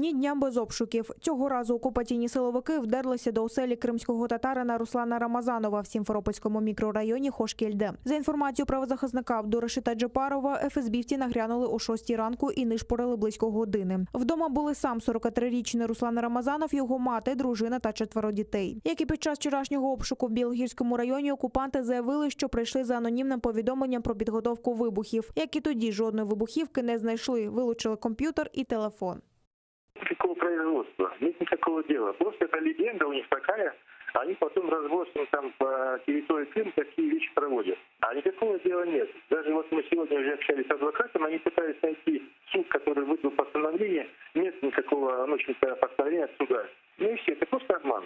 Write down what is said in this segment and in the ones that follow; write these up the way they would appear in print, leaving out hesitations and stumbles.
Ні дня без обшуків. Цього разу окупаційні силовики вдерлися до оселі кримського татарина Руслана Рамазанова в Сімферопольському мікрорайоні Хошкільде. За інформацією правозахисника Абдурашита Джапарова, ФСБівці нагрянули о 6 ранку і нишпорили близько години. Вдома були сам 43-річний Руслан Рамазанов, його мати, дружина та 4 дітей. Як і під час вчорашнього обшуку в Білогірському районі, окупанти заявили, що прийшли за анонімним повідомленням про підготовку вибухів. Як і тоді, жодної вибухівки не знайшли, вилучили комп'ютер і телефон. Никакого производства, нет никакого дела. Просто это легенда у них такая. Они потом разбросаны там по территории Крыма такие вещи проводят. А никакого дела нет. Даже вот мы сегодня уже общались с адвокатом, они пытались найти суд, который выдал постановление. Нет никакого, в общем-то, постановления от суда. Ну и все, это просто обман.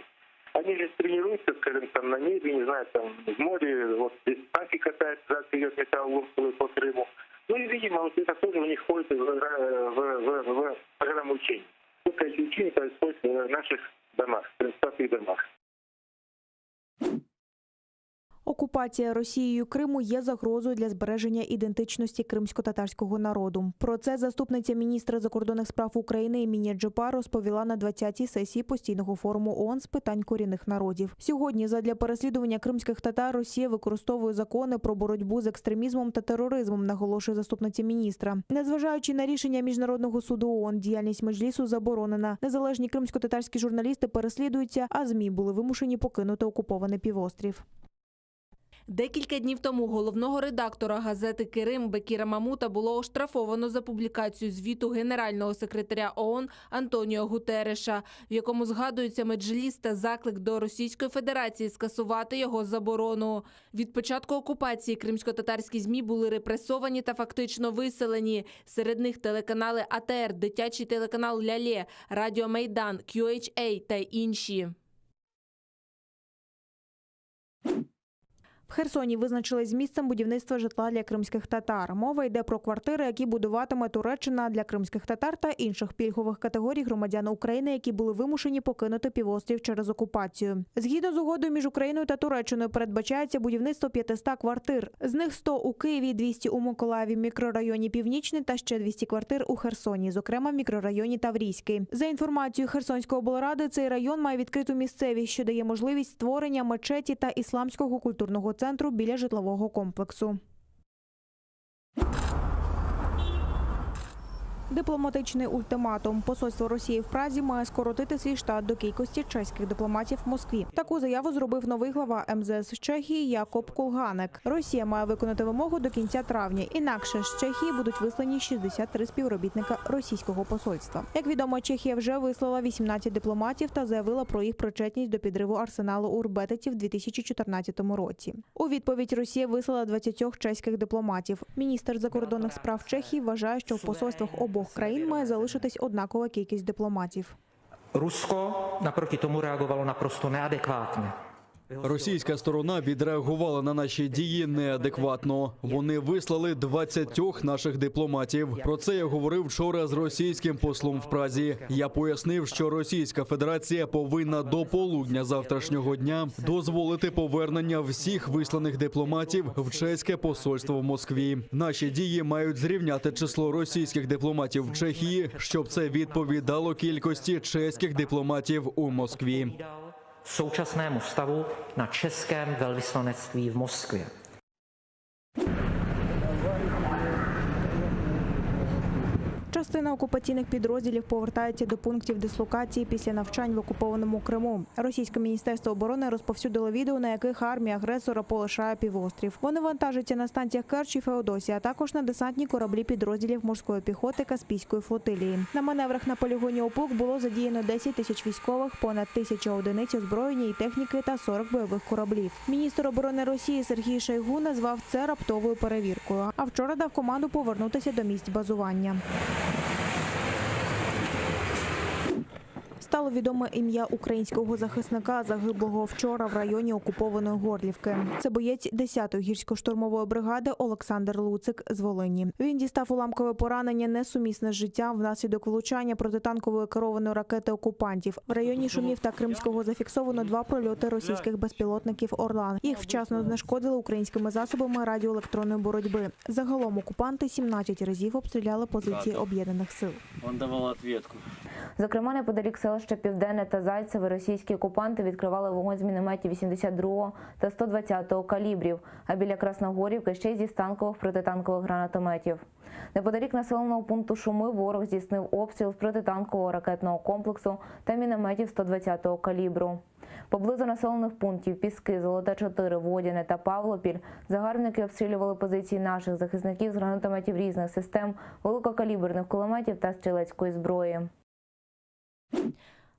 Они же тренируются, скажем, там на небе, не знаю, там в море, вот здесь танки катаются, раз идет металлолом по Крыму. Ну и, видимо, вот это тоже у них входит в программу учений. Только эти учения происходят в наших домах, в принципе, домах. Окупація Росією Криму є загрозою для збереження ідентичності кримсько-татарського народу. Про це заступниця міністра закордонних справ України Емінія Джапар розповіла на 20-й сесії постійного форуму ООН з питань корінних народів. Сьогодні задля переслідування кримських татар Росія використовує закони про боротьбу з екстремізмом та тероризмом, наголошує заступниця міністра. Незважаючи на рішення Міжнародного суду ООН, діяльність Меджлісу заборонена. Незалежні кримсько-татарські журналісти переслідуються, а ЗМІ були вимушені покинути окупований півострів. Декілька днів тому головного редактора газети «Керим» Бекіра Мамута було оштрафовано за публікацію звіту генерального секретаря ООН Антоніо Гутерреша, в якому згадується Меджліс та заклик до Російської Федерації скасувати його заборону. Від початку окупації кримсько-татарські ЗМІ були репресовані та фактично виселені. Серед них телеканали АТР, дитячий телеканал «Лялє», Радіо Майдан, QHA та інші. В Херсоні визначились з місцем будівництва житла для кримських татар. Мова йде про квартири, які будуватиме Туреччина для кримських татар та інших пільгових категорій громадян України, які були вимушені покинути півострів через окупацію. Згідно з угодою між Україною та Туреччиною передбачається будівництво 500 квартир. З них 100 у Києві, 200 у Миколаєві, мікрорайоні Північний та ще 200 квартир у Херсоні, зокрема в мікрорайоні Таврійський. За інформацією Херсонської облради, цей район має відкриту місцевість, що дає можливість створення мечеті та ісламського культурного центру біля житлового комплексу. Дипломатичний ультиматум. Посольство Росії в Празі має скоротити свій штат до кількості чеських дипломатів в Москві. Таку заяву зробив новий глава МЗС Чехії Якоб Кулганек. Росія має виконати вимогу до кінця травня. Інакше з Чехії будуть вислані 63 співробітника російського посольства. Як відомо, Чехія вже вислала 18 дипломатів та заявила про їх причетність до підриву арсеналу у Рбетиці в 2014 році. У відповідь Росія вислала 20 чеських дипломатів. Міністр закордонних справ Чехії вважає, що в посольствах обох країн має залишитись однакова кількість дипломатів. Русько напроти тому реагувало напросто неадекватно. Російська сторона відреагувала на наші дії неадекватно. Вони вислали 20 наших дипломатів. Про це я говорив вчора з російським послом в Празі. Я пояснив, що Російська Федерація повинна до полудня завтрашнього дня дозволити повернення всіх висланих дипломатів в чеське посольство в Москві. Наші дії мають зрівняти число російських дипломатів в Чехії, щоб це відповідало кількості чеських дипломатів у Москві. Současnému stavu na českém velvyslanectví v Moskvě. Частина окупаційних підрозділів повертається до пунктів дислокації після навчань в окупованому Криму. Російське міністерство оборони розповсюдило відео, на яких армія агресора полишає півострів. Вони вантажаться на станціях Керч і Феодосія, а також на десантні кораблі підрозділів морської піхоти Каспійської флотилії. На маневрах на полігоні Опук було задіяно 10 тисяч військових, понад 1000 одиниць озброєння і техніки та 40 бойових кораблів. Міністр оборони Росії Сергій Шойгу назвав це раптовою перевіркою, а вчора дав команду повернутися до місць базування. Стало відоме ім'я українського захисника, загиблого вчора в районі окупованої Горлівки. Це боєць 10-ї гірсько-штурмової бригади Олександр Луцик з Волині. Він дістав уламкове поранення несумісне з життям внаслідок влучання протитанкової керованої ракети окупантів. В районі Шумів та Кримського зафіксовано 2 прольоти російських безпілотників «Орлан». Їх вчасно знешкодили українськими засобами радіоелектронної боротьби. Загалом окупанти 17 разів обстріляли позиції об'єднаних сил. Він давав відповідь. Зокрема, неподалік селища Південне та Зайцеве російські окупанти відкривали вогонь з мінометів 82 та 120 калібрів, а біля Красногорівки ще й зі станкових протитанкових гранатометів. Неподалік населеного пункту Шуми ворог здійснив обстріл з протитанкового ракетного комплексу та мінометів 120 калібру. Поблизу населених пунктів Піски, Золоте-4, Водяне та Павлопіль загарбники обстрілювали позиції наших захисників з гранатометів різних систем, великокаліберних кулеметів та стрілецької зброї.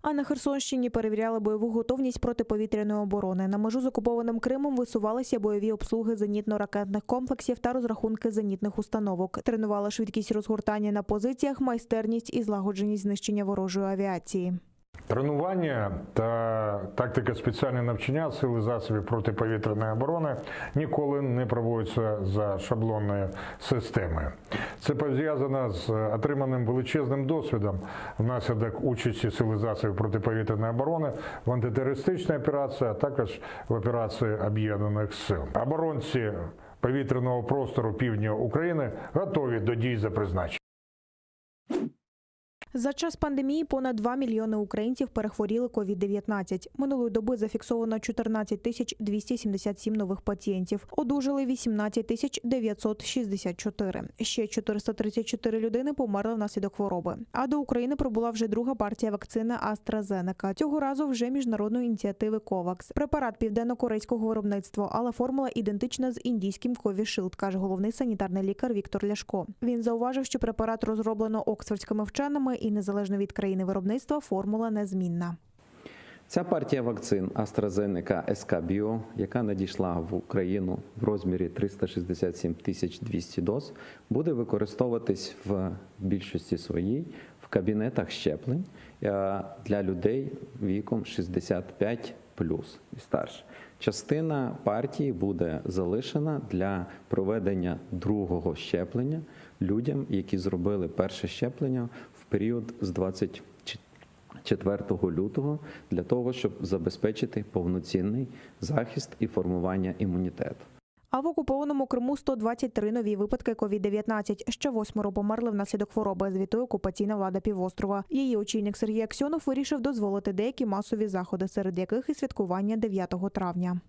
А на Херсонщині перевіряли бойову готовність протиповітряної оборони. На межу з окупованим Кримом висувалися бойові обслуги зенітно-ракетних комплексів та розрахунки зенітних установок. Тренували швидкість розгортання на позиціях, майстерність і злагодженість знищення ворожої авіації. Тренування та тактика спеціального навчання сили засобів протиповітряної оборони ніколи не проводяться за шаблонною системою. Це пов'язано з отриманим величезним досвідом внаслідок участі сили засобів протиповітряної оборони в антитерористичній операції, а також в операції Об'єднаних сил. Оборонці повітряного простору півдня України готові до дій за призначенням. За час пандемії понад 2 мільйони українців перехворіли COVID-19. Минулої доби зафіксовано 14 277 нових пацієнтів. Одужали 18 964. Ще 434 людини померли внаслідок хвороби. А до України прибула вже друга партія вакцини AstraZeneca. Цього разу вже міжнародної ініціативи COVAX. Препарат південно-корейського виробництва, але формула ідентична з індійським Covishield, каже головний санітарний лікар Віктор Ляшко. Він зауважив, що препарат розроблено оксфордськими вченими і незалежно від країни виробництва формула незмінна. Ця партія вакцин AstraZeneca SK Bio, яка надійшла в Україну в розмірі 367 200 доз, буде використовуватись в більшості своїй в кабінетах щеплень для людей віком 65 плюс і старше. Частина партії буде залишена для проведення другого щеплення людям, які зробили перше щеплення в період з 24 лютого для того, щоб забезпечити повноцінний захист і формування імунітету. А в окупованому Криму 123 нові випадки COVID-19. Ще 8 померли внаслідок хвороби, звітує окупаційна влада півострова. Її очільник Сергій Аксьонов вирішив дозволити деякі масові заходи, серед яких і святкування 9 травня.